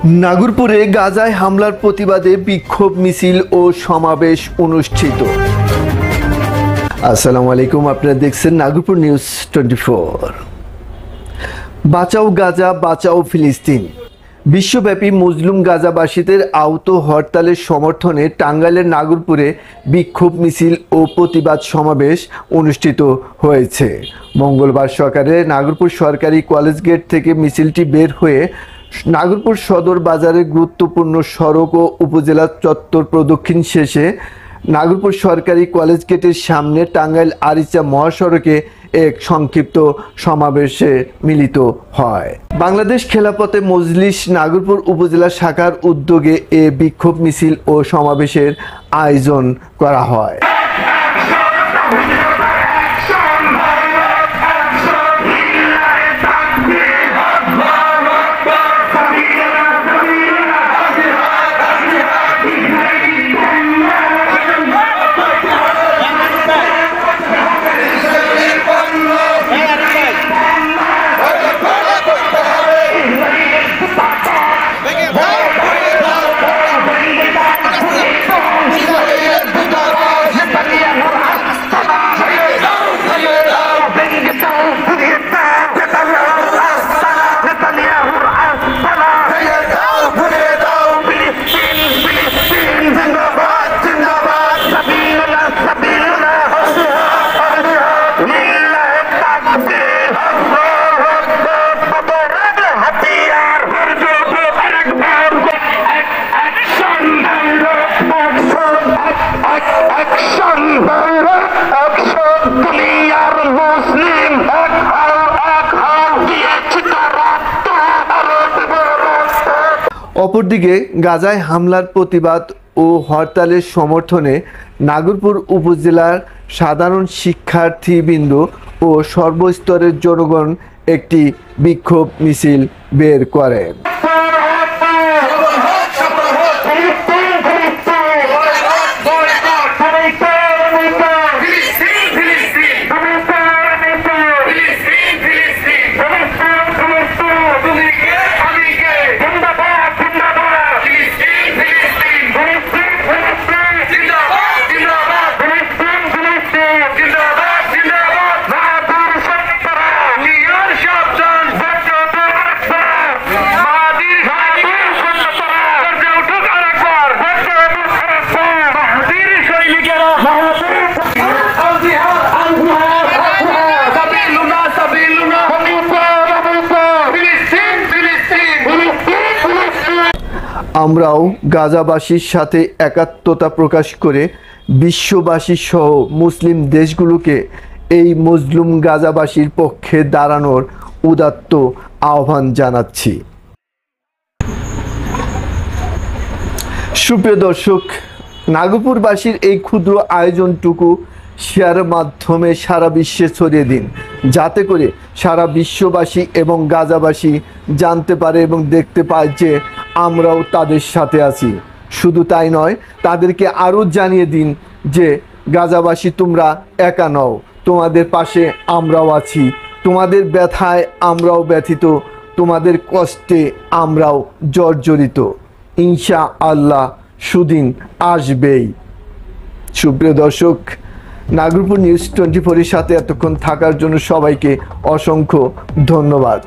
নাগরপুরে গাজায় হামলার প্রতিবাদে বিক্ষোভ মিছিল ও সমাবেশ অনুষ্ঠিত। আসসালামু আলাইকুম, আপনারা দেখছেন নাগরপুর নিউজ 24। বাঁচাও গাজা, বাঁচাও ফিলিস্তিন। বিশ্বব্যাপী মুসলিম গাজাবাসীদের আহত হরতালের সমর্থনে টাঙ্গাইলের নাগরপুরে বিক্ষোভ মিছিল ও প্রতিবাদ সমাবেশ অনুষ্ঠিত হয়েছে। মঙ্গলবার সকালে নাগরপুর সরকারি কলেজ গেট থেকে মিছিলটি বের হয়ে নাগরপুর সদর বাজারের গুরুত্বপূর্ণ সড়ক ও উপজেলা চত্বর প্রদক্ষিণ শেষে নাগরপুর সরকারি কলেজ গেটের সামনে টাঙ্গাইল আরিচা মহাসড়কে এক সংক্ষিপ্ত সমাবেশে মিলিত হয়। বাংলাদেশ খেলাফতে মজলিস নাগরপুর উপজেলা শাখার উদ্যোগে এ বিক্ষোভ মিছিল ও সমাবেশের আয়োজন করা হয়। অপরদিকে গাজায় হামলার প্রতিবাদ ও হরতালের সমর্থনে নাগরপুর উপজেলার সাধারণ শিক্ষার্থীবৃন্দ ও সর্বস্তরের জনগণ একটি বিক্ষোভ মিছিল বের করেন। আমরাও গাজাবাসীর সাথে একাত্মতা প্রকাশ করে বিশ্ববাসী সহ মুসলিম দেশগুলোকে এই মজলুম গাজাবাসীর পক্ষে দাঁড়ানোর উদাত্ত আহ্বান জানাচ্ছি। সুপ্রিয় দর্শক, নাগরপুরবাসীর এই ক্ষুদ্র আয়োজনটুকু শেয়ারের মাধ্যমে সারা বিশ্বে ছড়িয়ে দিন, যাতে করে সারা বিশ্ববাসী এবং গাজাবাসী জানতে পারে এবং দেখতে পায় যে আমরাও তাদের সাথে আছি। শুধু তাই নয়, তাদেরকে আরও জানিয়ে দিন যে গাজাবাসী তোমরা একা নও, তোমাদের পাশে আমরাও আছি, তোমাদের ব্যথায় আমরাও ব্যথিত, তোমাদের কষ্টে আমরাও জর্জরিত। ইনশাআল্লাহ সুদিন আসবেই। সুপ্রিয় দর্শক, নাগরপুর নিউজ 24-এর সাথে এতক্ষণ থাকার জন্য সবাইকে অসংখ্য ধন্যবাদ।